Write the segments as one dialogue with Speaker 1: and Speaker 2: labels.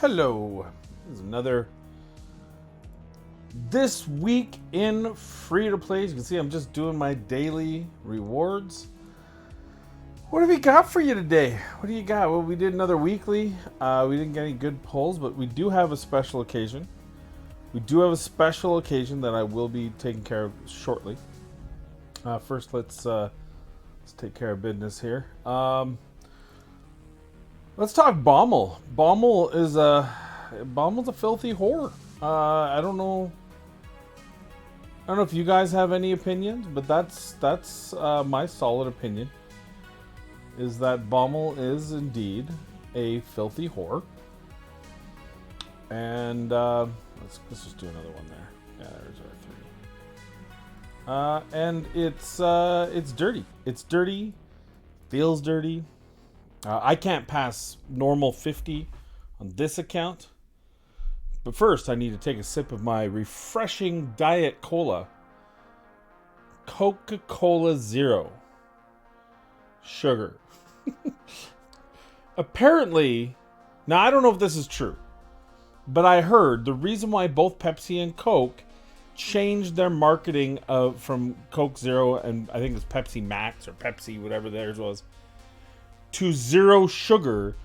Speaker 1: Hello. This is another This Week in Free to Play. As you can see, I'm just doing my daily rewards. What have we got for you today? What do you got? Well, we did another weekly. We didn't get any good pulls, but we do have a special occasion. We do have a special occasion that I will be taking care of shortly. First, let's take care of business here. Let's talk Bommel. Bommel's a filthy whore. I don't know if you guys have any opinions, but that's my solid opinion. Is that Bommel is indeed a filthy whore. And let's just do another one there. Yeah, there's our 3. And it's dirty. It's dirty. Feels dirty. I can't pass normal 50 on this account. But first, I need to take a sip of my refreshing Diet Cola. Coca-Cola Zero. Sugar. Apparently, now I don't know if this is true, but I heard the reason why both Pepsi and Coke changed their marketing from Coke Zero, and I think it's Pepsi Max or Pepsi, whatever theirs was, to zero sugar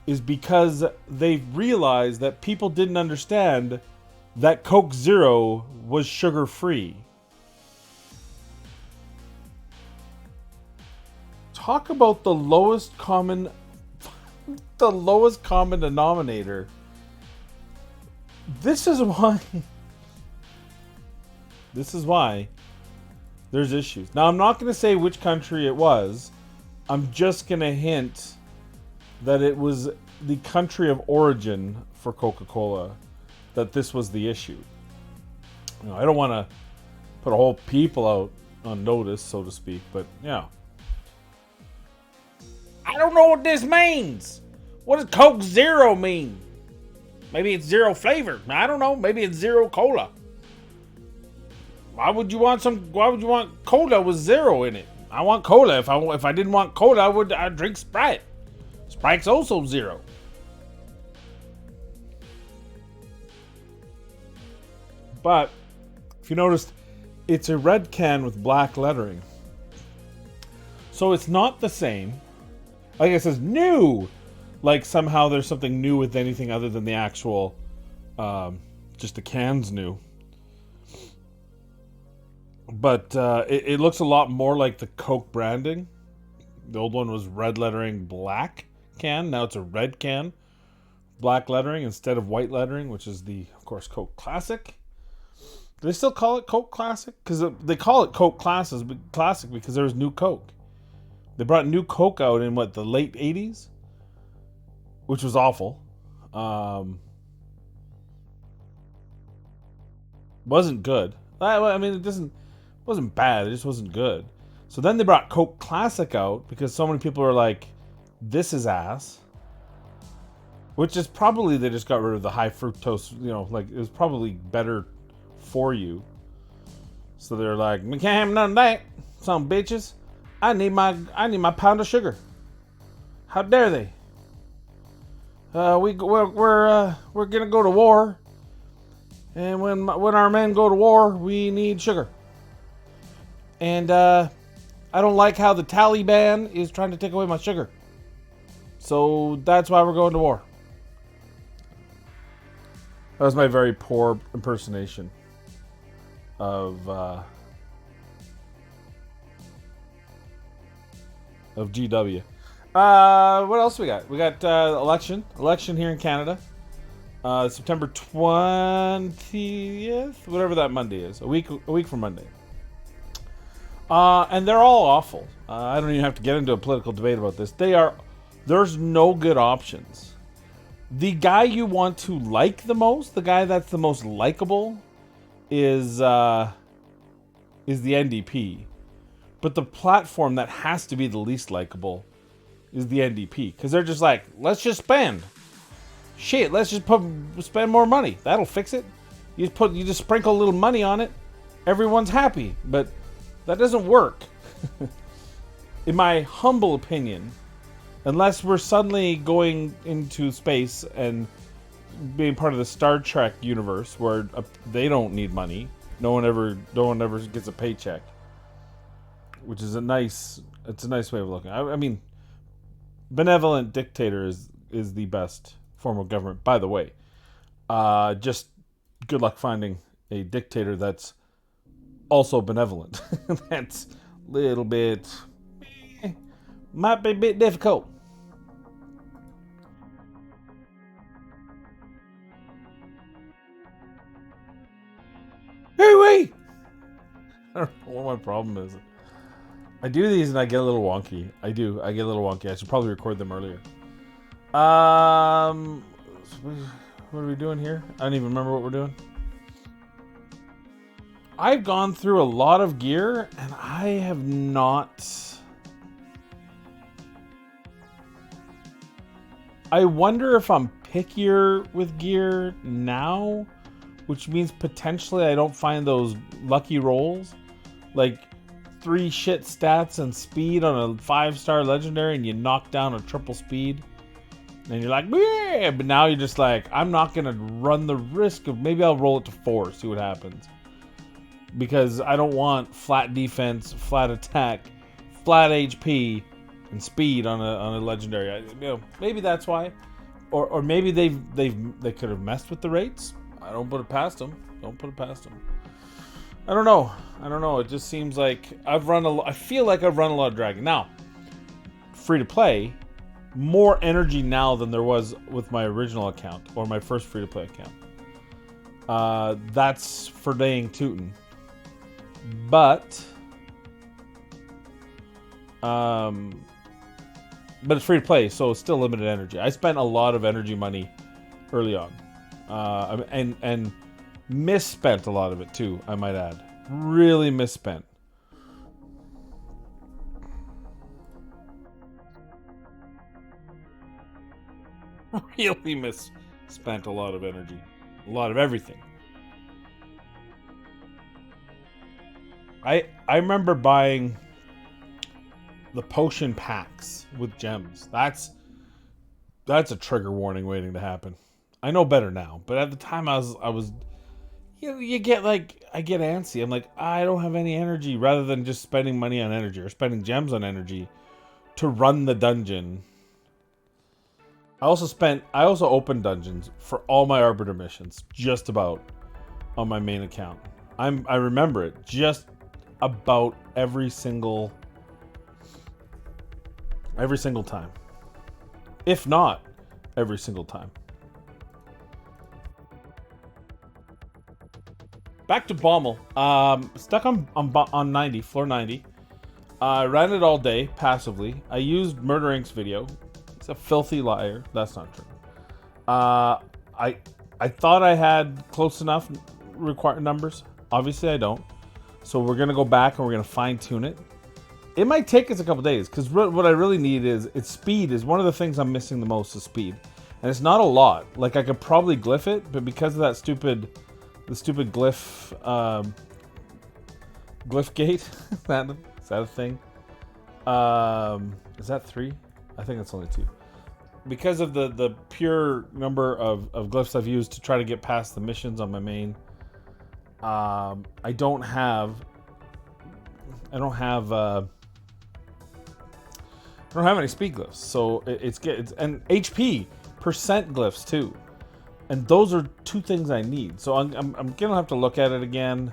Speaker 1: is because they realized that people didn't understand that Coke Zero was sugar-free. Talk about the lowest common denominator. This is why there's issues. Now, I'm not going to say which country it was. I'm just going to hint that it was the country of origin for Coca-Cola that this was the issue. You know, I don't want to put a whole people out on notice, so to speak, but yeah. I don't know what this means. What does Coke Zero mean? Maybe it's zero flavor. I don't know. Maybe it's zero cola. Why would you want cola with zero in it? I want cola. If I didn't want cola, I'd drink Sprite. Sprite's also zero. But if you noticed, it's a red can with black lettering. So it's not the same. Like it says new. Like somehow there's something new with anything other than the actual, just the can's new. But it looks a lot more like the Coke branding. The old one was red lettering, black can. Now it's a red can, black lettering instead of white lettering, which is of course, Coke Classic. Do they still call it Coke Classic? Because they call it Coke Classic because there was new Coke. They brought new Coke out in the late 80s? Which was awful. Wasn't good. I mean, wasn't bad. It just wasn't good. So then they brought Coke Classic out because so many people were like, this is ass. Which is probably they just got rid of the high fructose, it was probably better for you. So they're like, we can't have none of that. Some bitches. I need my pound of sugar. How dare they? We're gonna go to war. And when our men go to war, we need sugar. And I don't like how the Taliban is trying to take away my sugar. So that's why we're going to war. That was my very poor impersonation of GW. What else we got? We got election here in Canada. September 20th, whatever that Monday is, a week from Monday. And they're all awful. I don't even have to get into a political debate about this. There's no good options. The guy you want to like the most, the guy that's the most likable, is the NDP. But the platform that has to be the least likable is the NDP. Because they're just like, let's just spend. Shit, let's just spend more money. That'll fix it. You just sprinkle a little money on it. Everyone's happy. But that doesn't work. In my humble opinion, unless we're suddenly going into space and being part of the Star Trek universe where they don't need money. No one ever gets a paycheck, which is a nice way of looking. I mean, benevolent dictator is the best form of government. By the way, just good luck finding a dictator that's also benevolent. That's a little bit might be a bit difficult. Hey, wait! I don't know what my problem is. I do these and I get a little wonky. I do. I get a little wonky. I should probably record them earlier. What are we doing here? I don't even remember what we're doing. I've gone through a lot of gear and I have not. I wonder if I'm pickier with gear now, which means potentially I don't find those lucky rolls. Like 3 shit stats and speed on a 5-star legendary and you knock down a triple speed. And you're like, yeah, but now you're just like, I'm not going to run the risk of, maybe I'll roll it to 4, see what happens. Because I don't want flat defense, flat attack, flat HP, and speed on a legendary. Maybe that's why. Or maybe they could have messed with the rates. I don't put it past them. I don't know. It just seems like I feel like I've run a lot of Dragon. Now, free to play, more energy now than there was with my original account or my first free to play account. That's for dang tootin'. But it's free to play, so it's still limited energy. I spent a lot of energy money early on, and misspent a lot of it too. I might add, really misspent. Really misspent a lot of energy, a lot of everything. I remember buying the potion packs with gems. That's a trigger warning waiting to happen. I know better now, but at the time I was you get like, I get antsy. I'm like, I don't have any energy, rather than just spending money on energy or spending gems on energy to run the dungeon. I also opened dungeons for all my Arbiter missions, just about, on my main account. I remember it just about every single time. If not every single time. Back to Bommel. Stuck on 90, floor 90. Ran it all day, passively. I used Murder Inc.'s video. He's a filthy liar. That's not true. I thought I had close enough required numbers. Obviously, I don't. So we're going to go back and we're going to fine-tune it. It might take us a couple days, because what I really need is, it's speed is one of the things I'm missing the most, is speed. And it's not a lot. Like, I could probably glyph it, but because of that stupid glyph, glyph gate, is that a thing? Is that 3? I think it's only 2. Because of the pure number of glyphs I've used to try to get past the missions on my main, I don't have any speed glyphs, so it's and HP percent glyphs too, and those are 2 things I need. So I'm gonna have to look at it again,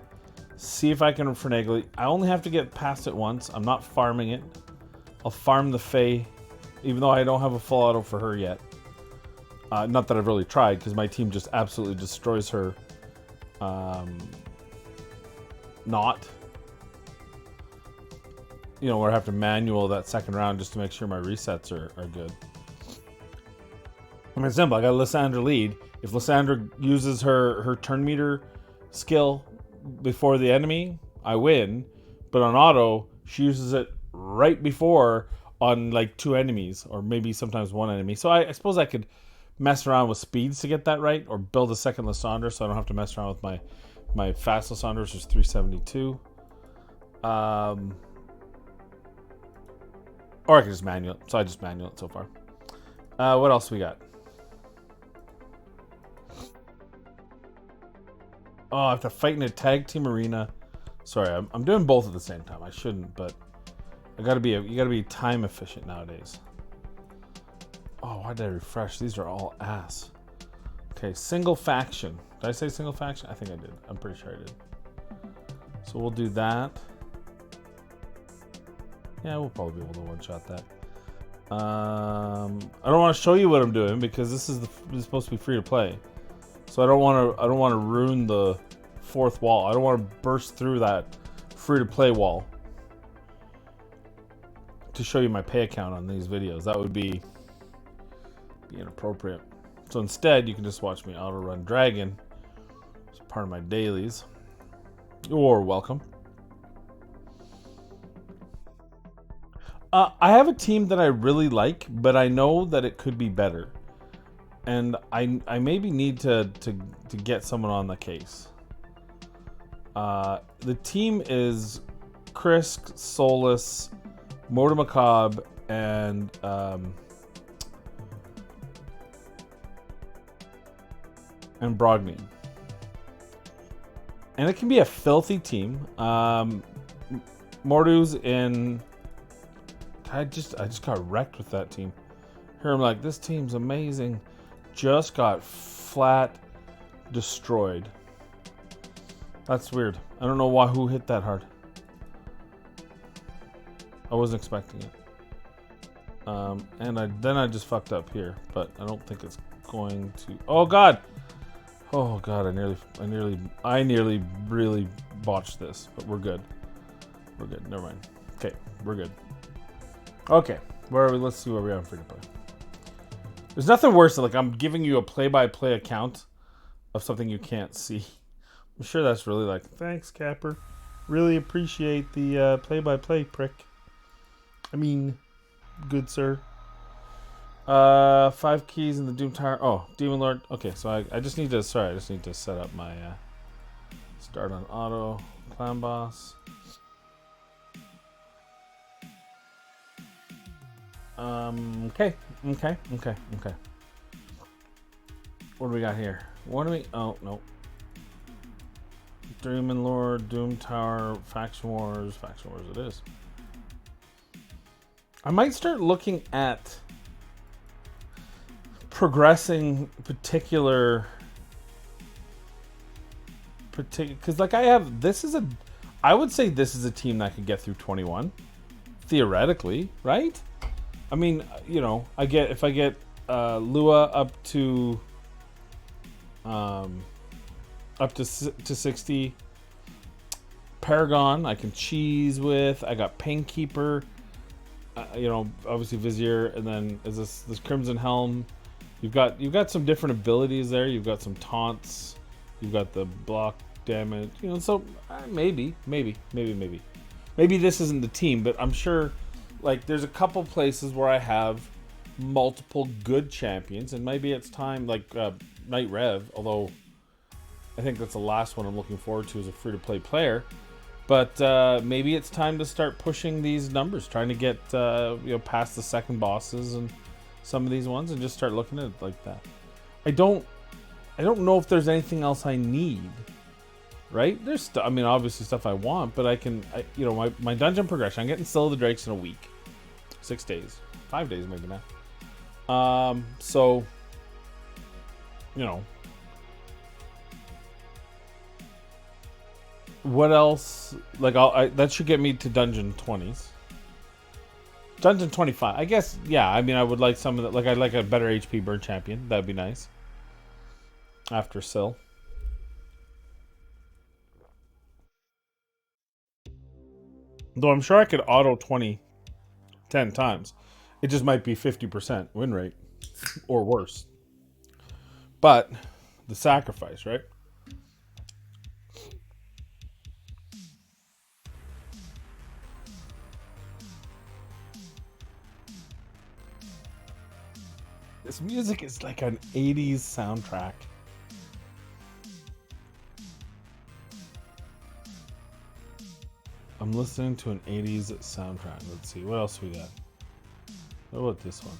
Speaker 1: see if I can finagle it. I only have to get past it once. I'm not farming it. I'll farm the Fae, even though I don't have a full auto for her yet. Not that I've really tried, because my team just absolutely destroys her. Where I have to manual that second round just to make sure my resets are good. I mean, it's simple. I got Lysandra lead. If Lysandra uses her turn meter skill before the enemy, I win. But on auto, she uses it right before on like 2 enemies, or maybe sometimes 1 enemy. So I suppose I could mess around with speeds to get that right, or build a second Lysandra so I don't have to mess around with my fast Lysandra, which is 372. Or I can just manual it. So I just manual it so far. What else we got? Oh, I have to fight in a tag team arena. Sorry, I'm doing both at the same time. I shouldn't, but you gotta be time efficient nowadays. Oh, why did I refresh? These are all ass. Okay, single faction. Did I say single faction? I think I did. I'm pretty sure I did. So we'll do that. Yeah, we'll probably be able to one-shot that. I don't want to show you what I'm doing because this is supposed to be free to play. So I don't want to ruin the fourth wall. I don't want to burst through that free to play wall to show you my pay account on these videos. That would be inappropriate. So instead, you can just watch me auto run Dragon. It's part of my dailies. You're welcome. I have a team that I really like, but I know that it could be better, and I maybe need to get someone on the case. The team is Chris, Solus, Motor Macabre, and Brogny. And it can be a filthy team. Mordu's in. I just got wrecked with that team. Here I'm like, this team's amazing. Just got flat destroyed. That's weird. I don't know who hit that hard. I wasn't expecting it. And I just fucked up here, but I don't think it's going to. Oh god! Oh god! I nearly really botched this, but we're good. We're good. Never mind. Okay, we're good. Okay, where are we? Let's see where we are in free to play. There's nothing worse than I'm giving you a play-by-play account of something you can't see. I'm sure that's really thanks, Capper. Really appreciate the play-by-play, prick. I mean, good sir. 5 keys in the Doom Tower. Oh, Demon Lord. Okay, so I just need to. Sorry, I just need to set up my start on auto clan boss. Okay. What do we got here? Oh, no. Demon Lord, Doom Tower, Faction Wars it is. I might start looking at progressing particular, because I would say this is a team that could get through 21, theoretically, right? I mean, if I get Lua up to 60, Paragon I can cheese with. I got Painkeeper, obviously Vizier, and then is this Crimson Helm. You've got some different abilities there. You've got some taunts. You've got the block damage. So maybe this isn't the team, but I'm sure. There's a couple places where I have multiple good champions, and maybe it's time, Night Rev, although I think that's the last one I'm looking forward to as a free-to-play player. But maybe it's time to start pushing these numbers, trying to get past the second bosses and some of these ones, and just start looking at it like that. I don't know if there's anything else I need. Right? There's obviously stuff I want, but my dungeon progression. I'm getting Still of the Drakes in a week. 6 days. 5 days maybe now. So, what else? That should get me to dungeon 20s. Dungeon 25. I guess, yeah, I would like some of that. I'd like a better HP burn champion. That'd be nice. After Syl. Though I'm sure I could auto 20 10 times. It just might be 50% win rate or worse. But the sacrifice, right? This music is like an 80s soundtrack. I'm listening to an 80s soundtrack. Let's see. What else we got? What about this one?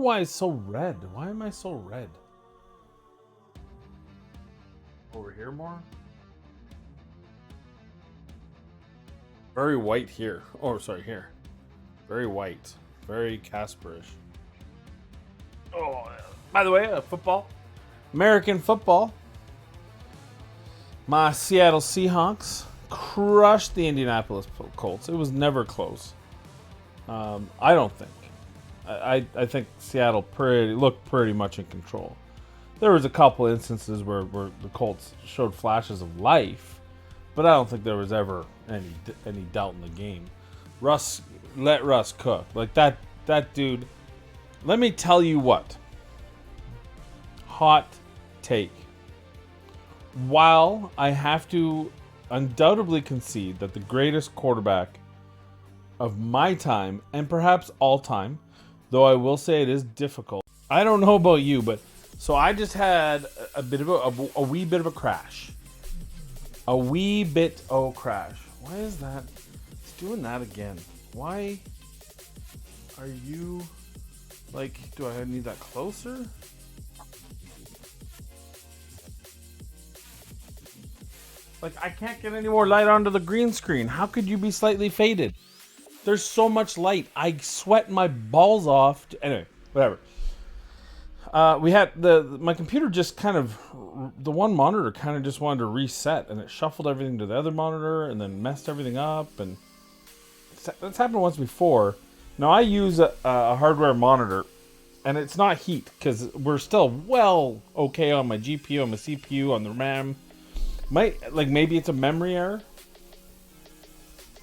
Speaker 1: why it's so red. Why am I so red? Over here more? Very white here. Oh, sorry, here. Very white. Very Casperish. Oh, by the way, football. American football. My Seattle Seahawks crushed the Indianapolis Colts. It was never close. I don't think. I think Seattle looked pretty much in control. There was a couple instances where the Colts showed flashes of life, but I don't think there was ever any doubt in the game. Let Russ cook. Like that dude. Let me tell you what. Hot take. While I have to undoubtedly concede that the greatest quarterback of my time, and perhaps all time, though I will say it is difficult. I don't know about you, but so I just had a wee bit of a crash. A wee bit of crash. Why is that? It's doing that again. Why are you like, do I need that closer? Like, I can't get any more light onto the green screen. How could you be slightly faded? There's so much light. I sweat my balls off. Anyway, whatever. We had my computer just kind of, the one monitor kind of just wanted to reset, and it shuffled everything to the other monitor and then messed everything up. And that's happened once before. Now I use a hardware monitor, and it's not heat because we're still well okay on my GPU, on my CPU, on the RAM. Maybe it's a memory error.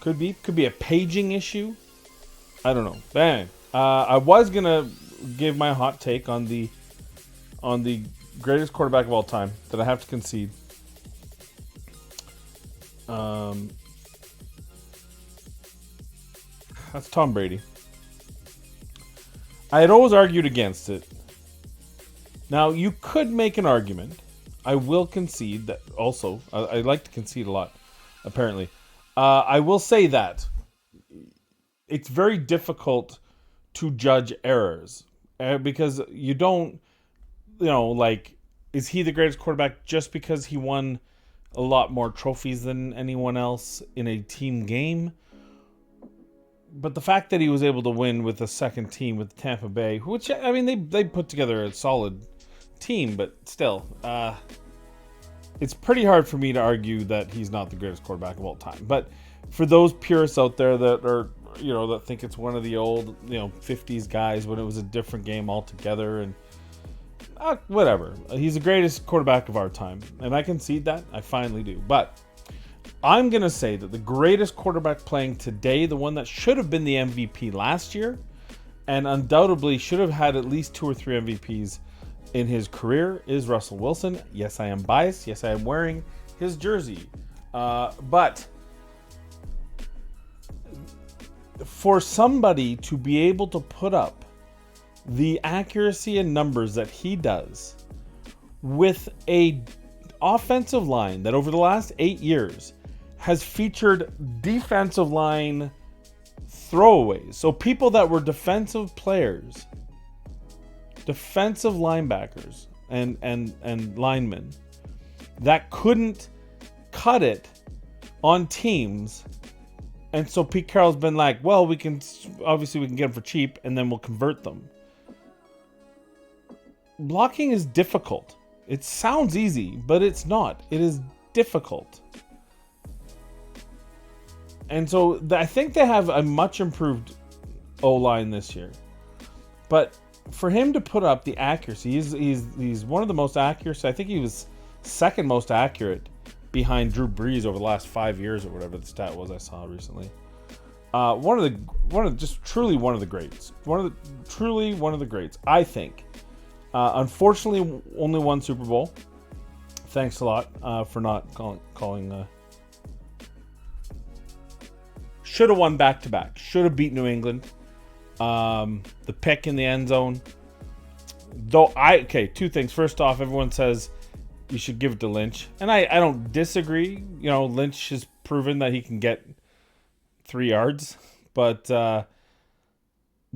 Speaker 1: Could be a paging issue. I don't know. Bang. I was gonna give my hot take on the greatest quarterback of all time that I have to concede. That's Tom Brady. I had always argued against it. Now you could make an argument. I will concede that also. I like to concede a lot, apparently. I will say that it's very difficult to judge errors because you don't, is he the greatest quarterback just because he won a lot more trophies than anyone else in a team game? But the fact that he was able to win with a second team with Tampa Bay, which, I mean, they put together a solid team, but still, it's pretty hard for me to argue that he's not the greatest quarterback of all time. But for those purists out there that are, that think it's one of the old, 50s guys when it was a different game altogether, and whatever. He's the greatest quarterback of our time. And I concede that. I finally do. But I'm going to say that the greatest quarterback playing today, the one that should have been the MVP last year, and undoubtedly should have had at least 2 or 3 MVPs in his career, is Russell Wilson. Yes, I am biased. Yes, I am wearing his jersey. But for somebody to be able to put up the accuracy and numbers that he does with a offensive line that over the last 8 years has featured defensive line throwaways. So people that were defensive players, defensive linebackers and linemen that couldn't cut it on teams. And so Pete Carroll's been like, well, we can get them for cheap and then we'll convert them. Blocking is difficult. It sounds easy, but it's not. It is difficult. And so I think they have a much improved O-line this year. But for him to put up the accuracy, he's one of the most accurate. I think he was second most accurate behind Drew Brees over the last 5 years or whatever the stat was I saw recently. Truly one of the greats. Truly one of the greats, I think. Unfortunately, only one Super Bowl. Thanks a lot for not calling. Should have won back-to-back. Should have beat New England. The pick in the end zone. Two things. First off, everyone says you should give it to Lynch. And I don't disagree. Lynch has proven that he can get 3 yards. But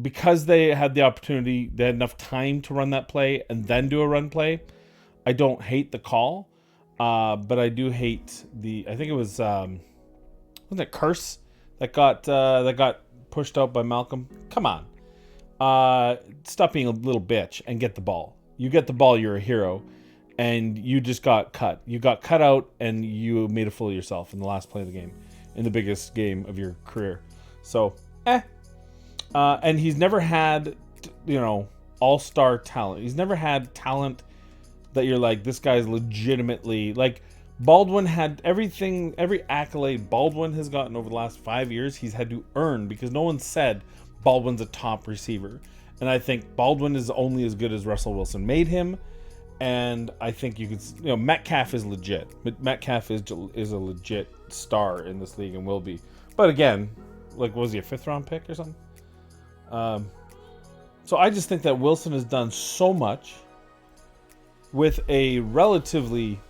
Speaker 1: because they had the opportunity, they had enough time to run that play and then do a run play. I don't hate the call, but I do hate I think it was wasn't it Curse that got pushed out by Malcolm. Come on, stop being a little bitch and get the ball. You get the ball, you're a hero, and you just got cut. You got cut out, and you made a fool of yourself in the last play of the game, in the biggest game of your career. So, and he's never had, all-star talent. He's never had talent that you're like, this guy's legitimately, like, Baldwin had everything, every accolade Baldwin has gotten over the last 5 years, he's had to earn because no one said Baldwin's a top receiver. And I think Baldwin is only as good as Russell Wilson made him. And I think you could, Metcalf is legit. Metcalf is a legit star in this league and will be. But again, like, was he a 5th round pick or something? So I just think that Wilson has done so much with a relatively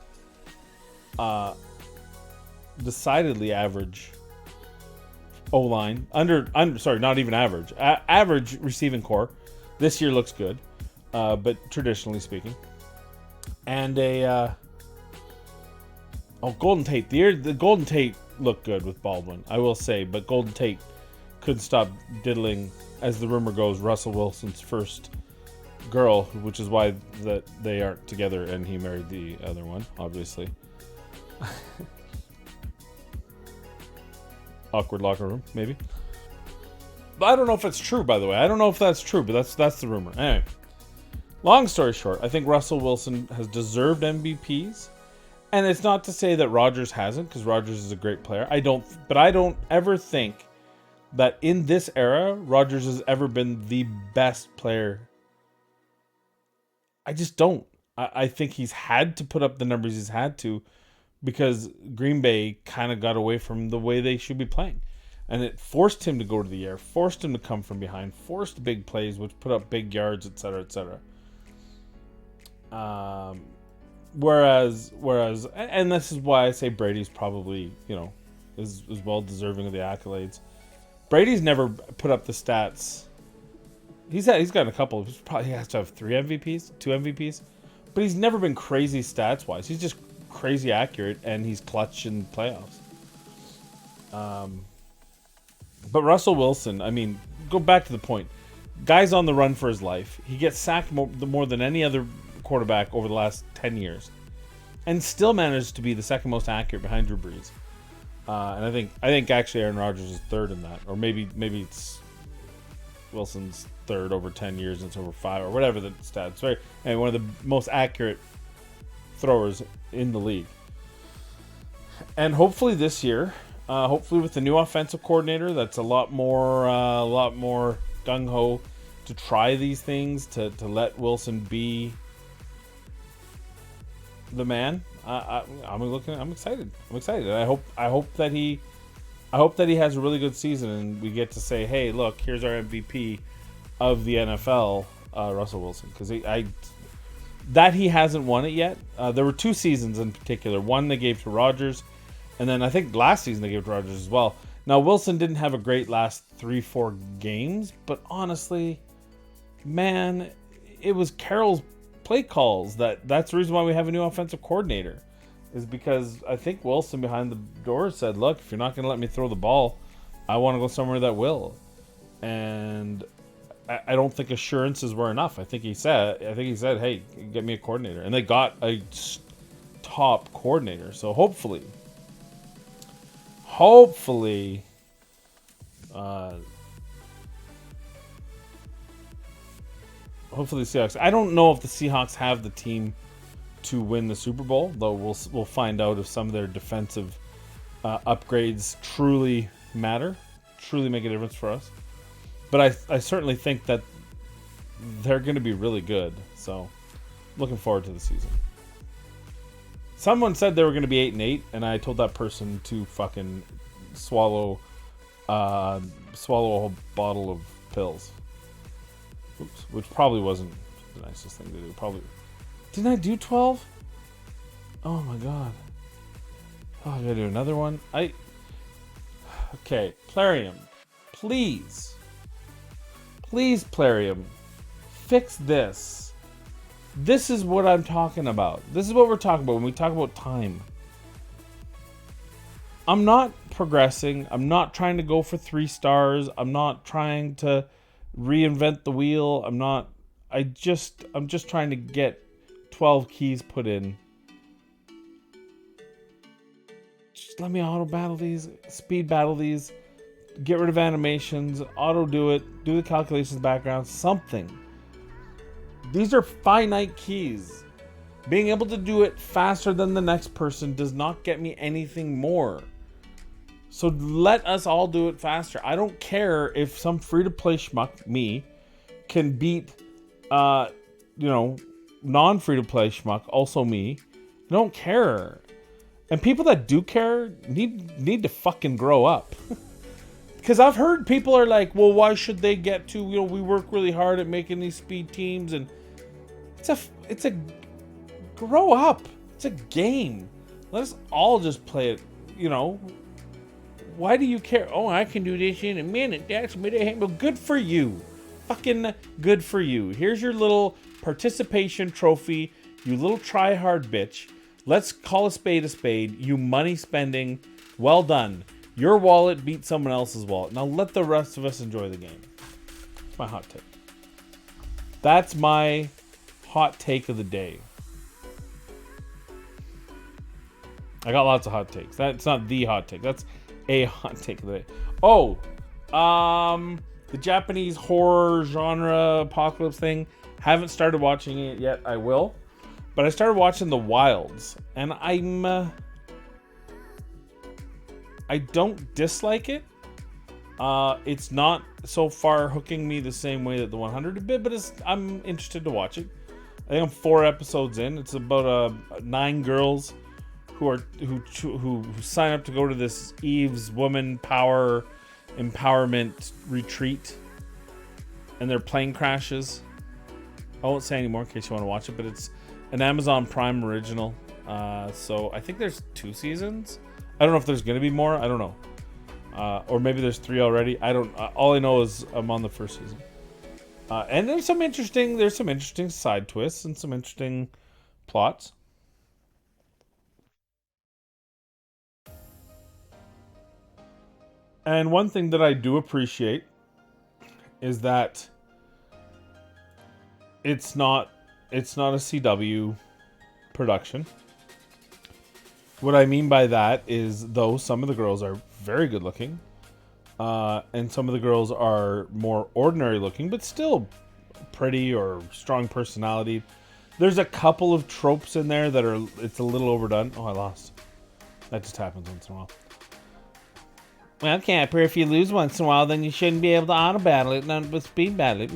Speaker 1: decidedly average O-line. Sorry, not even average. Average receiving core. This year looks good, but traditionally speaking. And Golden Tate. The Golden Tate looked good with Baldwin, I will say, but Golden Tate couldn't stop diddling, as the rumor goes, Russell Wilson's first girl, which is why that they aren't together and he married the other one, obviously. Awkward locker room, maybe. But I don't know if it's true, by the way. I don't know if that's true, but that's the rumor. Anyway, long story short, I think Russell Wilson has deserved MVPs. And it's not to say that Rodgers hasn't, because Rodgers is a great player. I don't ever think that in this era, Rodgers has ever been the best player. I just don't. I think he's had to put up the numbers he's had to because Green Bay kind of got away from the way they should be playing. And it forced him to go to the air, forced him to come from behind, forced big plays, which put up big yards, etc., etc. Whereas, and this is why I say Brady's probably, is well deserving of the accolades. Brady's never put up the stats. He's gotten a couple. He probably has to have 2 MVPs, but he's never been crazy stats wise. He's just crazy accurate, and he's clutch in playoffs. But Russell Wilson, I mean, go back to the point. Guy's on the run for his life. He gets sacked more than any other quarterback over the last 10 years, and still manages to be the second most accurate behind Drew Brees. And I think actually Aaron Rodgers is third in that, or maybe it's Wilson's third over 10 years and it's over 5 or whatever the stats. Right, and one of the most accurate throwers in the league. And hopefully this year, hopefully with the new offensive coordinator, that's a lot more gung ho to try these things, to let Wilson be the man. I'm excited. I hope that he has a really good season and we get to say, hey, look, here's our MVP of the NFL, Russell Wilson, because that he hasn't won it yet. There were 2 seasons in particular. One they gave to Rodgers, and then I think last season they gave to Rodgers as well. Now Wilson didn't have a great last 3-4 games, but honestly, man, it was Carroll's play calls that's the reason why we have a new offensive coordinator, is because I think Wilson behind the door said, look, if you're not going to let me throw the ball, I want to go somewhere that will. And I don't think assurances were enough. I think he said, hey, get me a coordinator, and they got a top coordinator. So hopefully the Seahawks. I don't know if the Seahawks have the team to win the Super Bowl, though we'll find out if some of their defensive upgrades truly matter, truly make a difference for us. But I certainly think that they're going to be really good. So, looking forward to the season. Someone said they were going to be 8-8, and I told that person to fucking swallow a whole bottle of pills. Oops, which probably wasn't the nicest thing to do. Probably. Didn't I do 12? Oh my god. Oh, I gotta do another one. Okay, Plarium, please Please, Plarium, fix this. This is what I'm talking about. This is what we're talking about when we talk about time. I'm not progressing. I'm not trying to go for 3 stars. I'm not trying to reinvent the wheel. I'm just trying to get 12 keys put in. Just let me auto battle these, speed battle these, get rid of animations, auto do it, do the calculations background, something. These are finite keys. Being able to do it faster than the next person does not get me anything more. So let us all do it faster. I don't care if some free-to-play schmuck, me, can beat, non-free-to-play schmuck, also me. I don't care. And people that do care need to fucking grow up. Because I've heard people are like, well, why should they get to, we work really hard at making these speed teams, and it's a grow up. It's a game. Let us all just play it, Why do you care? Oh, I can do this in a minute. That's me. Well, good for you. Fucking good for you. Here's your little participation trophy, you little try-hard bitch. Let's call a spade, you money spending. Well done. Your wallet beat someone else's wallet. Now let the rest of us enjoy the game. That's my hot take. That's my hot take of the day. I got lots of hot takes. That's not the hot take. That's a hot take of the day. Oh, the Japanese horror genre apocalypse thing. Haven't started watching it yet. I will. But I started watching The Wilds, and I don't dislike it. It's not so far hooking me the same way that the 100 did, but I'm interested to watch it. I think I'm 4 episodes in. It's about 9 girls who sign up to go to this Eve's Woman Power Empowerment Retreat, and their plane crashes. I won't say anymore in case you want to watch it, but it's an Amazon Prime original. So I think there's 2 seasons. I don't know if there's going to be more. I don't know. Or maybe there's 3 already. I don't. All I know is I'm on the 1st season. And there's some interesting side twists and some interesting plots. And one thing that I do appreciate is that it's not a CW production. What I mean by that is, though some of the girls are very good looking, and some of the girls are more ordinary looking, but still pretty or strong personality, there's a couple of tropes in there that it's a little overdone. Oh, I lost. That just happens once in a while. Well, Capper, if you lose once in a while, then you shouldn't be able to auto battle it, not with speed battle it.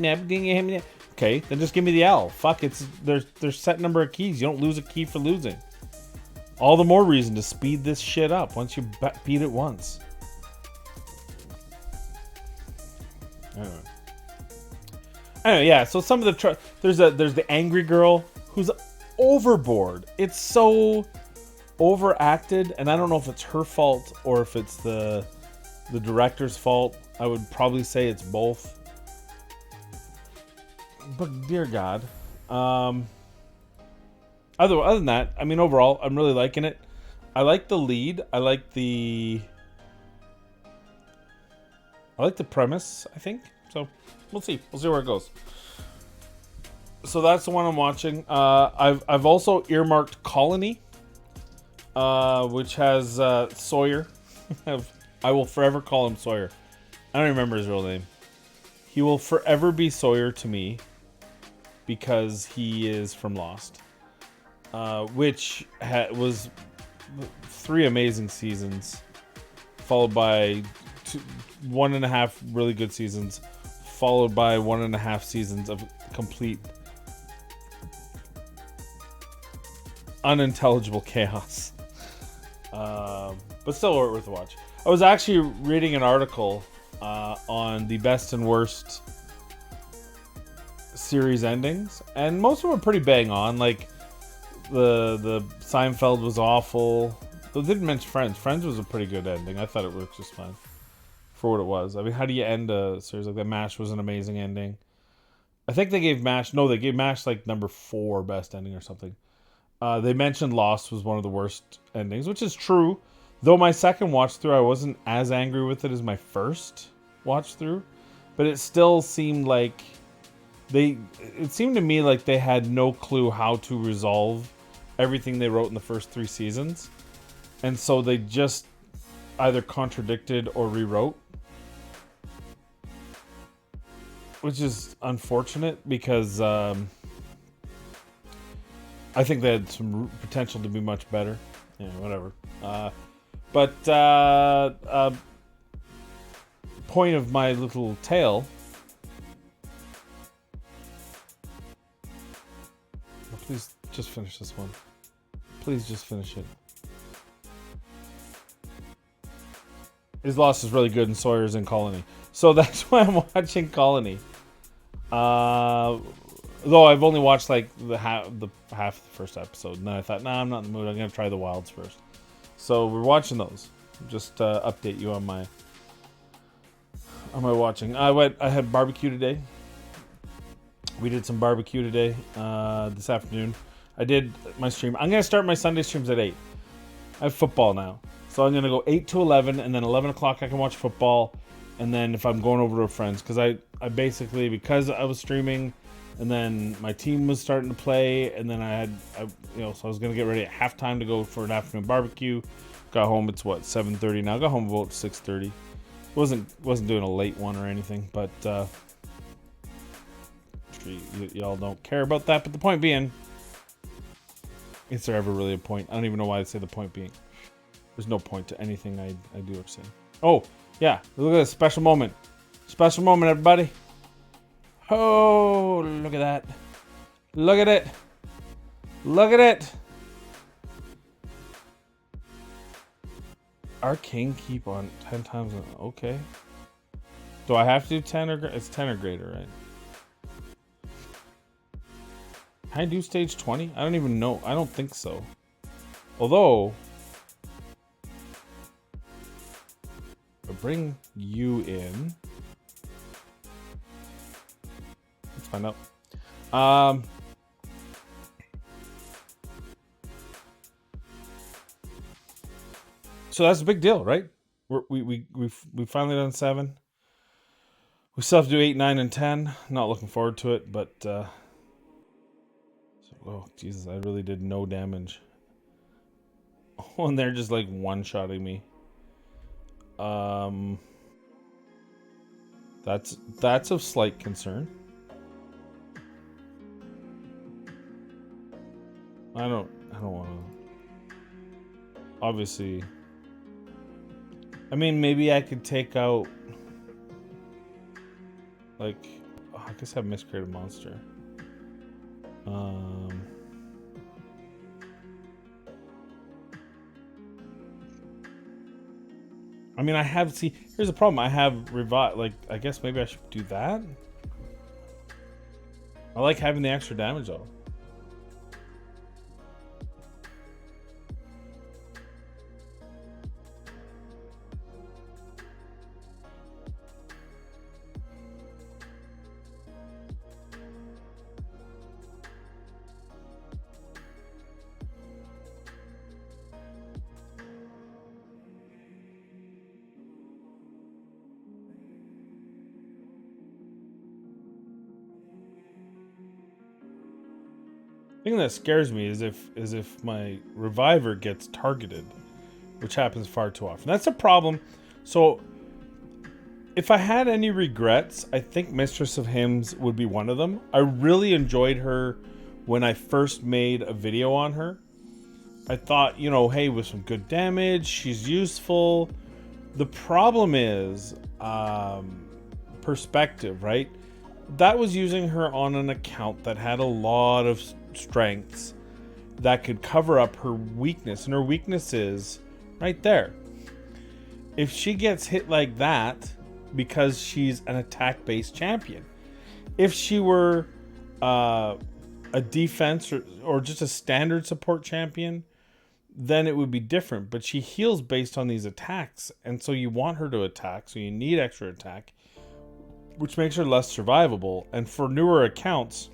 Speaker 1: Okay, then just give me the L. Fuck, there's set number of keys. You don't lose a key for losing. All the more reason to speed this shit up once you beat it once. Anyway, yeah. So some of the there's the angry girl who's overboard. It's so overacted, and I don't know if it's her fault or if it's the director's fault. I would probably say it's both. But dear God, other than that, I mean, overall, I'm really liking it. I like the lead. I like the premise, I think. So we'll see. We'll see where it goes. So that's the one I'm watching. I've also earmarked Colony, which has Sawyer. I will forever call him Sawyer. I don't remember his real name. He will forever be Sawyer to me because he is from Lost, which was 3 amazing seasons, followed by 1.5 really good seasons, followed by 1.5 seasons of complete unintelligible chaos. But still worth a watch. I was actually reading an article on the best and worst series endings, and most of them are pretty bang on. Like the Seinfeld was awful. They didn't mention Friends. Friends was a pretty good ending. I thought it worked just fine. for what it was. I mean, how do you end a series like that? MASH was an amazing ending. I think they gave MASH. No, they gave MASH like number 4 best ending or something. They mentioned Lost was one of the worst endings, which is true. Though my second watch through, I wasn't as angry with it as my first watch through, but it still seemed like it seemed to me like they had no clue how to resolve everything they wrote in the first 3 seasons. And so they just either contradicted or rewrote, which is unfortunate because I think they had some potential to be much better. Yeah, whatever. Point of my little tale. Please just finish this one. Please just finish it. His Lost is really good, and Sawyer's in Colony, so that's why I'm watching Colony. Though I've only watched like the half of the first episode, and then I thought, nah, I'm not in the mood. I'm gonna try the Wilds first. So we're watching those. Just update you on my watching. I had barbecue today. We did some barbecue today. This afternoon, I did my stream. I'm gonna start my Sunday streams at 8. I have football now, so I'm gonna go 8 to 11, and then 11 o'clock I can watch football. And then if I'm going over to a friend's, because I basically, because I was streaming, and then my team was starting to play, and then so I was gonna get ready at halftime to go for an afternoon barbecue. Got home. It's what, 7:30 now. Got home about 6:30. Wasn't doing a late one or anything, but y'all don't care about that. But the point being, is there ever really a point? I don't even know why I say the point being. There's no point to anything I do or say. Oh yeah, look at this special moment. Special moment, everybody. Oh, look at that. Look at it. Look at it. Arcane keep on 10 times. Okay. Do I have to do 10 or it's 10 or greater, right? Can I do stage 20? I don't even know. I don't think so. Although, I'll bring you in. Let's find out. So that's a big deal, right? We've finally done 7. We still have to do 8, 9, and 10. Not looking forward to it, but oh Jesus, I really did no damage. Oh, and they're just like one-shotting me. That's of slight concern. I don't want to. Obviously. I mean, maybe I could take out, like, I guess I have miscreated monster. I mean, here's the problem. I have revive, like, I guess maybe I should do that. I like having the extra damage though. The thing that scares me is if my reviver gets targeted, which happens far too often. That's a problem. So if I had any regrets, I think Mistress of Hymns would be one of them. I really enjoyed her when I first made a video on her. I thought, hey, with some good damage, she's useful. The problem is perspective, right? That was using her on an account that had a lot of strengths that could cover up her weakness, and her weakness is right there. If she gets hit like that because she's an attack-based champion, if she were a defense or just a standard support champion, then it would be different. But she heals based on these attacks, and so you want her to attack, so you need extra attack, which makes her less survivable. And for newer accounts,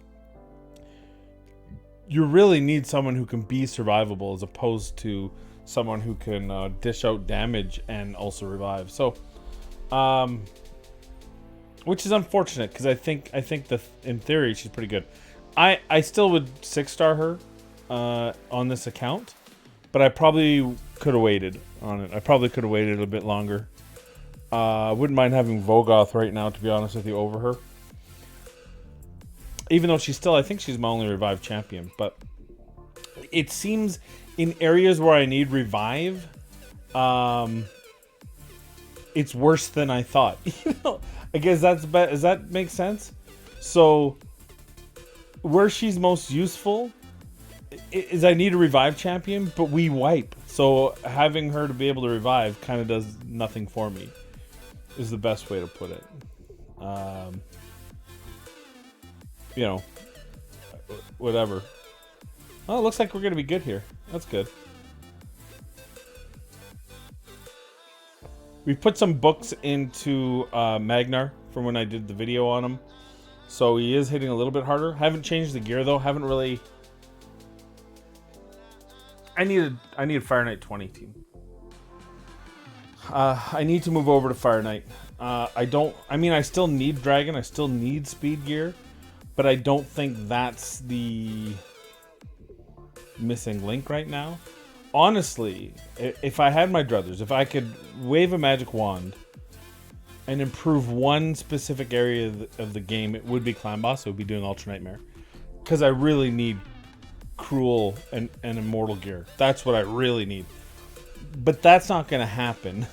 Speaker 1: you really need someone who can be survivable as opposed to someone who can dish out damage and also revive. So, which is unfortunate because I think that in theory she's pretty good. I still would 6-star her on this account, but I probably could have waited on it. I probably could have waited a bit longer. I wouldn't mind having Vogoth right now, to be honest with you, over her. Even though she's still, I think she's my only revive champion. But it seems in areas where I need revive, it's worse than I thought. I guess that's bad. Does that make sense? So where she's most useful is I need a revive champion, but we wipe. So having her to be able to revive kind of does nothing for me, is the best way to put it. You know, whatever. Well, it looks like we're going to be good here. That's good. We put some books into Magnar from when I did the video on him. So he is hitting a little bit harder. Haven't changed the gear though. Haven't really... I need Fire Knight 20 team. I need to move over to Fire Knight. I still need Dragon. I still need speed gear. But I don't think that's the missing link right now. Honestly, if I had my druthers, if I could wave a magic wand and improve one specific area of the game, it would be Clan Boss. It would be doing Ultra Nightmare. Because I really need Cruel and Immortal gear. That's what I really need. But that's not going to happen.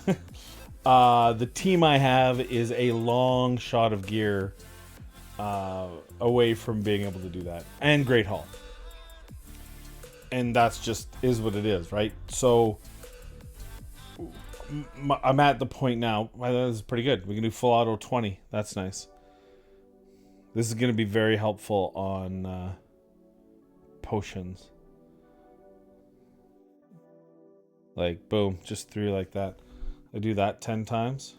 Speaker 1: The team I have is a long shot of gear away from being able to do that. And Great Hall. And that's just is what it is, right? So I'm at the point now. Well, this is pretty good. We can do full auto 20. That's nice. This is going to be very helpful on potions. Like, boom, just 3 like that. I do that 10 times.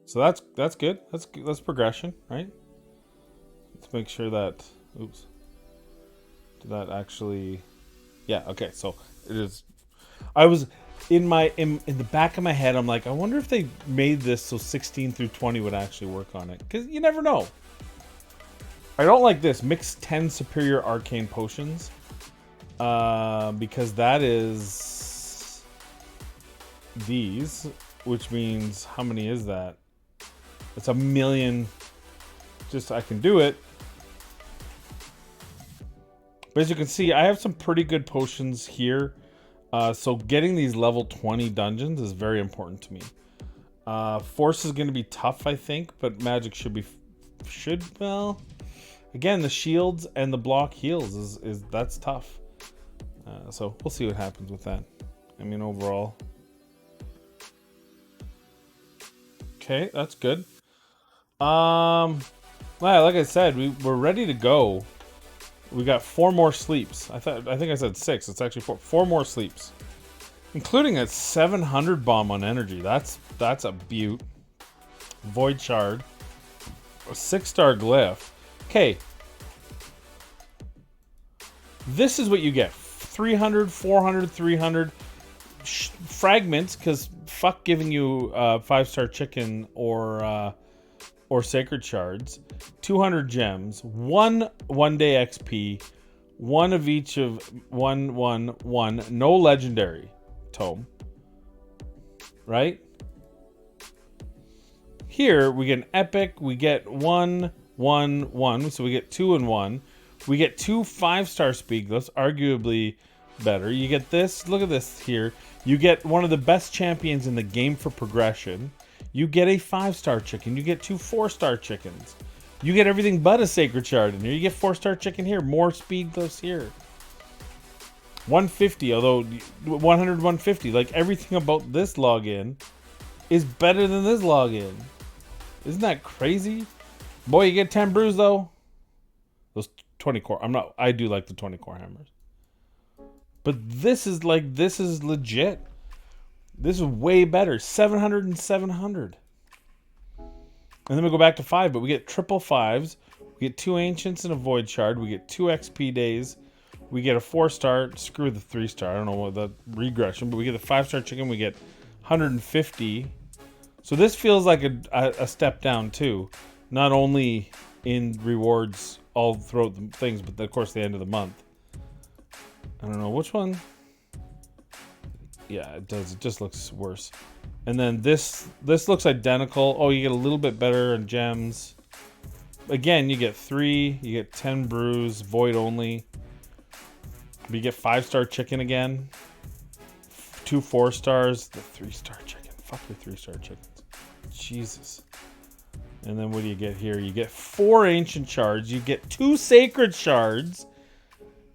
Speaker 1: So that's good. That's progression, right? Let's make sure that. Oops. Did that actually? Yeah. Okay. So it is. I was in the back of my head. I'm like, I wonder if they made this so 16 through 20 would actually work on it, because you never know. I don't like this. Mix 10 superior arcane potions, because that is these, which means how many is that? It's 1,000,000. Just I can do it. But as you can see, I have some pretty good potions here. So getting these level 20 dungeons is very important to me. Force is going to be tough, I think, but magic well, again, the shields and the block heals is that's tough. So we'll see what happens with that. I mean, overall. Okay, that's good. Well, like I said, we're ready to go. We got 4 more sleeps. I think I said 6. It's actually 4. 4 more sleeps, including a 700 bomb on energy. That's a beaut. Void shard, a 6-star glyph. Okay, this is what you get: 300, 400, 300 fragments. Because fuck giving you 5-star chicken or sacred shards. 200 gems, 1 day XP, 1 of each of 1, no legendary tome, right? Here we get an epic, we get 1, so we get 2 and 1. We get 2 5-star speed glyphs, arguably better. You get this, look at this here. You get one of the best champions in the game for progression. You get a 5-star chicken. You get 2 4-star chickens. You get everything but a sacred shard in here. You get 4-star chicken here. More speed glyphs here. 150, although 100, 150. Like, everything about this login is better than this login. Isn't that crazy? Boy, you get 10 brews though. Those 20 core. I do like the 20 core hammers. But this is legit. This is way better. 700 and 700. And then we go back to 5, but we get triple 5s. We get 2 Ancients and a Void Shard. We get 2 XP days. We get a 4-star. Screw the 3-star. I don't know what the regression, but we get a 5-star chicken. We get 150. So this feels like a step down too. Not only in rewards all throughout the things, but of course the end of the month. I don't know which one. Yeah, it does. It just looks worse. And then this looks identical. Oh, you get a little bit better in gems. Again, you get 3. You get 10 brews, void only. You get 5-star chicken again. 2 4-stars. The 3-star chicken. Fuck your 3-star chickens. Jesus. And then what do you get here? You get 4 ancient shards. You get 2 sacred shards.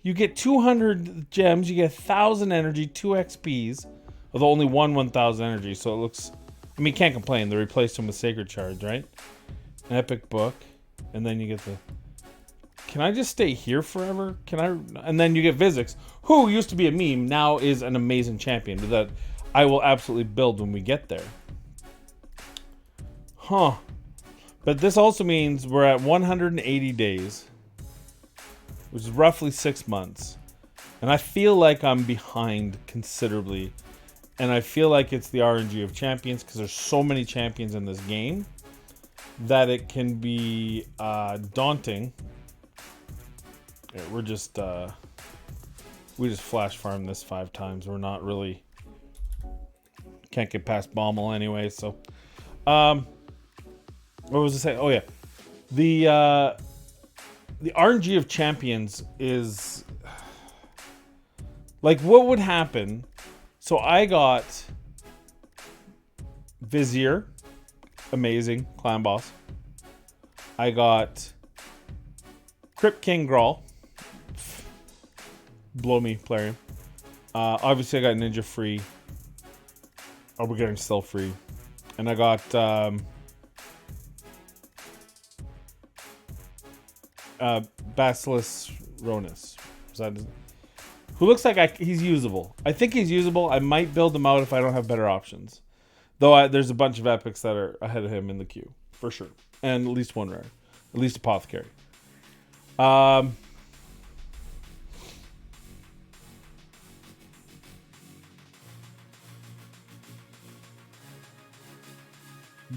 Speaker 1: You get 200 gems. You get 1,000 energy, 2 XPs. Although only 1,000 energy, so it looks... I mean, you can't complain. They replaced them with sacred shards, right? An epic book. And then you get the... Can I just stay here forever? Can I... And then you get Vizix, who used to be a meme, now is an amazing champion that I will absolutely build when we get there. Huh. But this also means we're at 180 days, which is roughly 6 months. And I feel like I'm behind considerably. And I feel like it's the RNG of champions because there's so many champions in this game that it can be daunting. Yeah, we just flash farm this 5 times. We're not really... Can't get past Bommel anyway, so... what was I saying? Oh, yeah. The RNG of champions is... Like, what would happen... So I got Vizier, amazing, clan boss. I got Crypt King Grawl, blow me, player. Obviously I got Ninja free. Or we're getting still free. And I got Basilis Ronus. Is that... Who looks like he's usable. I think he's usable. I might build him out if I don't have better options. Though there's a bunch of epics that are ahead of him in the queue. For sure. And at least 1 rare. At least Apothecary.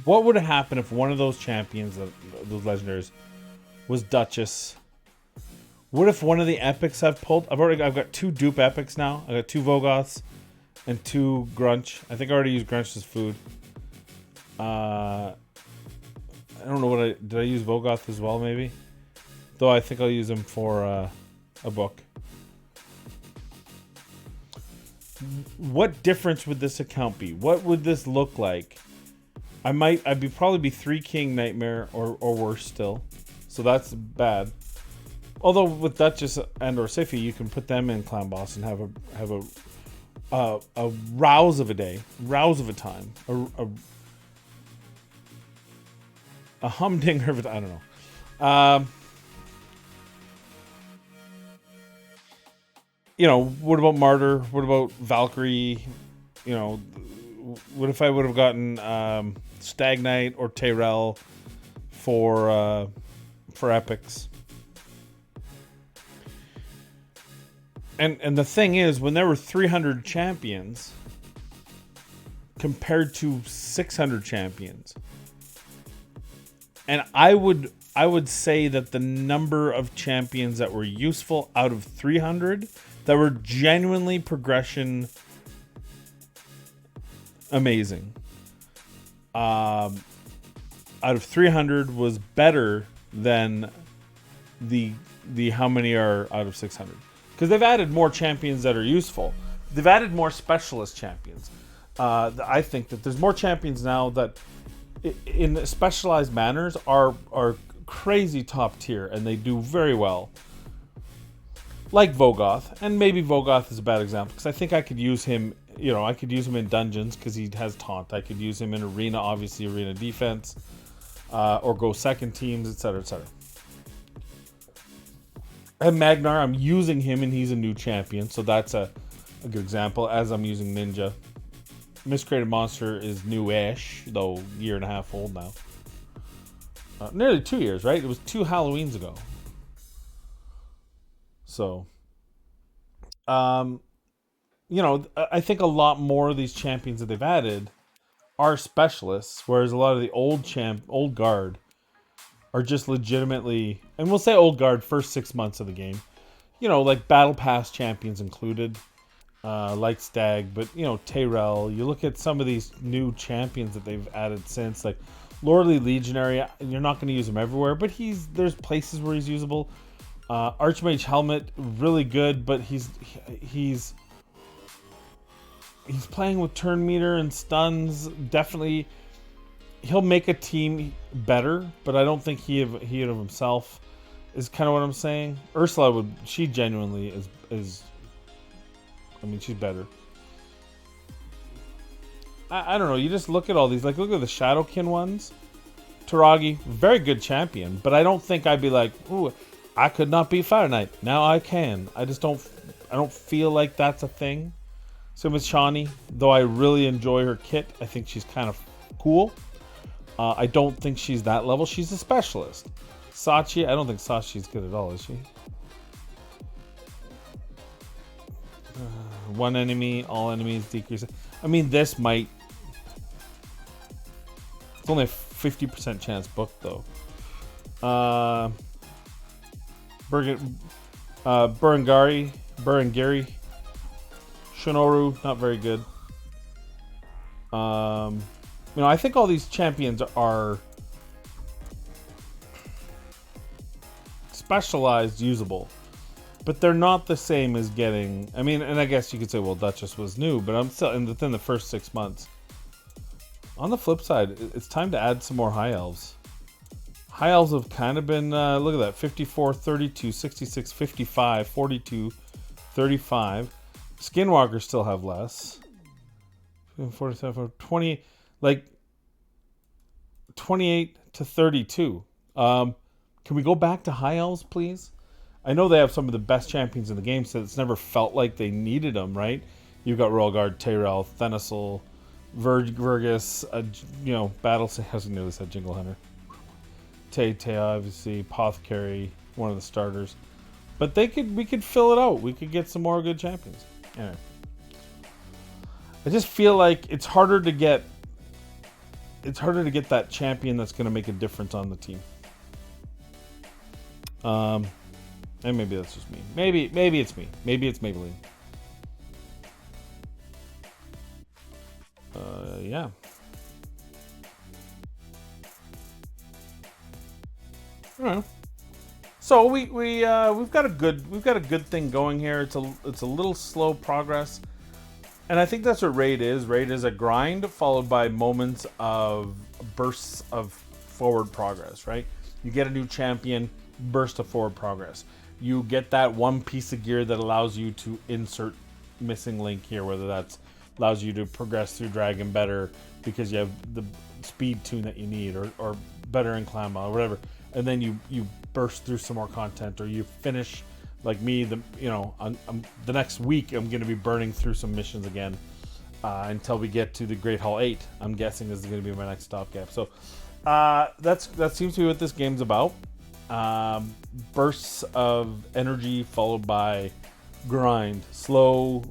Speaker 1: What would have happened if one of those champions, those legendaries, was Duchess? What if one of the epics I've pulled... I've got 2 dupe epics now. I got 2 Vogoths and 2 Grunch. I think I already used Grunch as food. I don't know what did I use Vogoth as well, maybe? Though I think I'll use him for a book. What difference would this account be? What would this look like? I'd probably be 3 King Nightmare or worse still. So that's bad. Although with Duchess and or Siphi, you can put them in clan boss and have a rouse of a day, rouse of a time, a humdinger of a... I don't know. You know, what about Martyr? What about Valkyrie? You know, what if I would have gotten Stag Knight or Tyrell for epics? And the thing is, when there were 300 champions compared to 600 champions, and I would say that the number of champions that were useful out of 300 that were genuinely progression amazing, out of 300 was better than the how many are out of 600. Because they've added more champions that are useful. They've added more specialist champions. I think that there's more champions now that, in specialized manners, are crazy top tier and they do very well. Like Vogoth, and maybe Vogoth is a bad example because I think I could use him. You know, I could use him in dungeons because he has taunt. I could use him in arena, obviously arena defense, or go second teams, etc., etc. And Magnar, I'm using him and he's a new champion. So that's a good example as I'm using Ninja. Miscreated Monster is new-ish, though year and a half old now. Nearly 2 years, right? It was 2 Halloweens ago. So, I think a lot more of these champions that they've added are specialists, whereas a lot of the old guard are just legitimately, and we'll say old guard first 6 months of the game. Like battle pass champions included, like Stag, but Tyrell. You look at some of these new champions that they've added since, like Lordly Legionary. You're not going to use him everywhere, but there's places where he's usable. Archmage Helmet, really good, but he's playing with turn meter and stuns. Definitely, he'll make a team better, but I don't think he of himself is kind of what I'm saying. Ursula she genuinely is. I mean, she's better. I don't know. You just look at all these. Like, look at the Shadowkin ones. Taragi, very good champion, but I don't think I'd be like, ooh, I could not beat Fire Knight. Now I can. I don't feel like that's a thing. Same with Shawnee, though I really enjoy her kit. I think she's kind of cool. I don't think she's that level. She's a specialist. Sachi, I don't think Sachi's good at all, is she? One enemy, all enemies decrease. I mean, this might. It's only a 50% chance booked, though. Burangari, Shinoru, not very good. I think all these champions are specialized, usable, but they're not the same as getting. I mean, and I guess you could say, well, Duchess was new, but I'm still within the first 6 months. On the flip side, it's time to add some more high elves. High elves have kind of been, look at that, 54, 32, 66, 55, 42, 35. Skinwalkers still have less. 47, 20, like 28 to 32. Can we go back to high elves, please? I know they have some of the best champions in the game, so it's never felt like they needed them, right? You've got Royal Guard, Tyrell, Thenisel, Vergus, Battle. I was nearly said Jingle Hunter. Tate, obviously, Apothecary, one of the starters. But we could fill it out. We could get some more good champions. Anyway. I just feel like it's harder to get that champion that's going to make a difference on the team. And maybe that's just me. Maybe it's me. Maybe it's Maybelline. Yeah. I don't know. So we've got a good thing going here. It's a little slow progress, and I think that's what Raid is. Raid is a grind followed by moments of bursts of forward progress. Right? You get a new champion, burst of forward progress. You get that one piece of gear that allows you to insert missing link here, whether that's allows you to progress through Dragon better because you have the speed tune that you need, or better in climb or whatever. And then you burst through some more content, or you finish like me. The next week I'm going to be burning through some missions again until we get to the Great Hall 8. I'm guessing this is going to be my next stopgap. So that seems to be what this game's about. Bursts of energy followed by grind, slow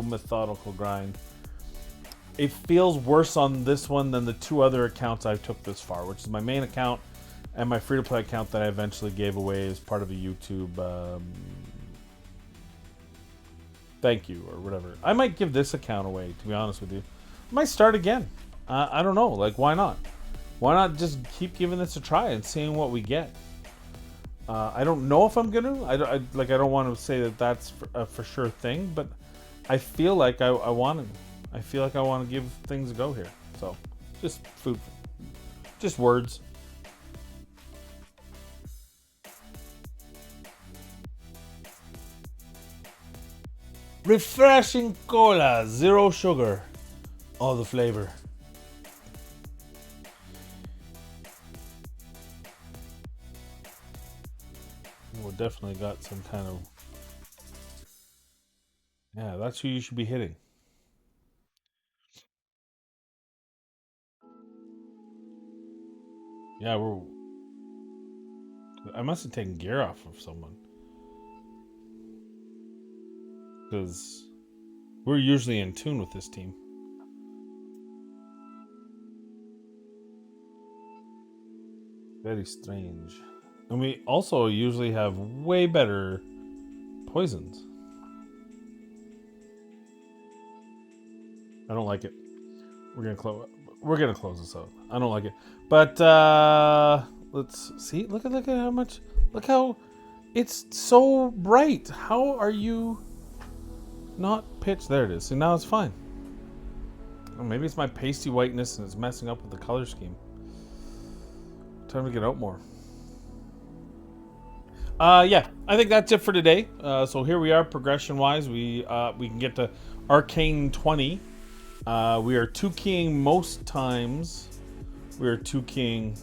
Speaker 1: methodical grind. It feels worse on this one than the 2 other accounts I took this far, which is my main account and my free-to-play account that I eventually gave away as part of a YouTube thank you or whatever. I might give this account away, to be honest with you. I might start again. I don't know. Like, why not? Why not just keep giving this a try and seeing what we get? I don't know if I'm gonna. I don't want to say that that's a for sure thing, but I feel like I want to. I feel like I want to give things a go here. So, just food, just words. Refreshing cola, 0 sugar, all the flavor. Well, definitely got some kind of... Yeah, that's who you should be hitting. Yeah, I must have taken gear off of someone. Because we're usually in tune with this team. Very strange. And we also usually have way better poisons. I don't like it. We're gonna close. We're gonna close this out. I don't like it. But let's see. Look at how much. Look how it's so bright. How are you not pitched? There it is. See, now it's fine. Oh, maybe it's my pasty whiteness and it's messing up with the color scheme. Time to get out more. Yeah, I think that's it for today. So here we are, progression-wise. We can get to Arcane 20. We are 2-keying most times. We are 2-keying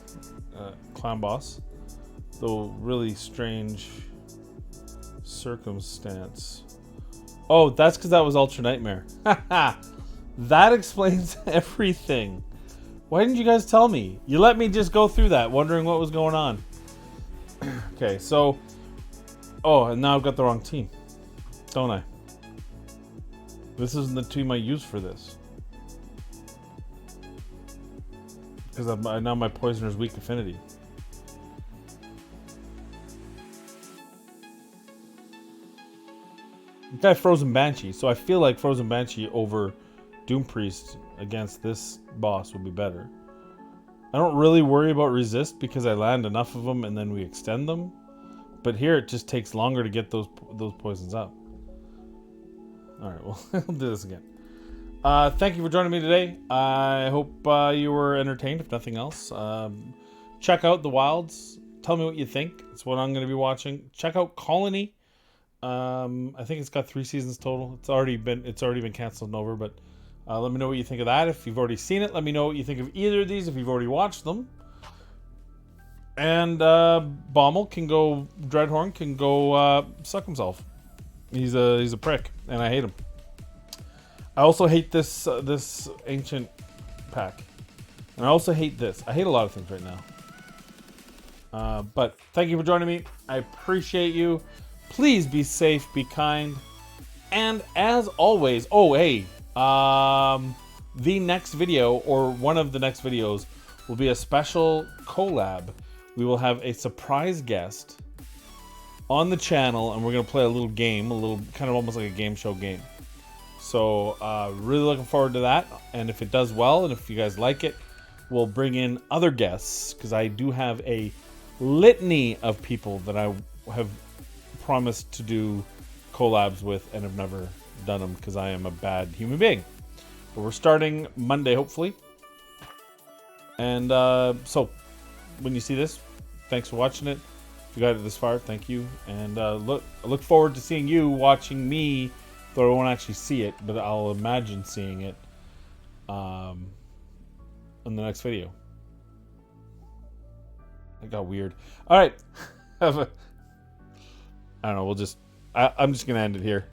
Speaker 1: Clown Boss. Though really strange circumstance. Oh, that's because that was Ultra Nightmare. That explains everything. Why didn't you guys tell me? You let me just go through that, wondering what was going on. Okay, so... Oh, and now I've got the wrong team. Don't I? This isn't the team I use for this. Because now my Poisoner's weak affinity. This guy Frozen Banshee, so I feel like Frozen Banshee over Doom Priest against this boss would be better. I don't really worry about resist because I land enough of them and then we extend them. But here it just takes longer to get those poisons up. Alright, well, we'll do this again. Thank you for joining me today. I hope you were entertained, if nothing else. Check out The Wilds. Tell me what you think. It's what I'm going to be watching. Check out Colony. I think it's got 3 seasons total. It's already been canceled and over, but let me know what you think of that. If you've already seen it, let me know what you think of either of these if you've already watched them. And Bommel can go. Dreadhorn can go suck himself. He's a prick, and I hate him. I also hate this this ancient pack, and I also hate this. I hate a lot of things right now. But thank you for joining me. I appreciate you. Please be safe, be kind, and as always, oh hey, the next video or one of the next videos will be a special collab. We will have a surprise guest on the channel, and we're going to play a little game, a little kind of almost like a game show game. So really looking forward to that, and if it does well, and if you guys like it, we'll bring in other guests, because I do have a litany of people that I have promised to do collabs with and have never done them because I am a bad human being. But we're starting Monday, hopefully. And so when you see this, thanks for watching it. If you got it this far, thank you. And I look forward to seeing you watching me, though I won't actually see it, but I'll imagine seeing it in the next video. It got weird. All right. I don't know. I'm just going to end it here.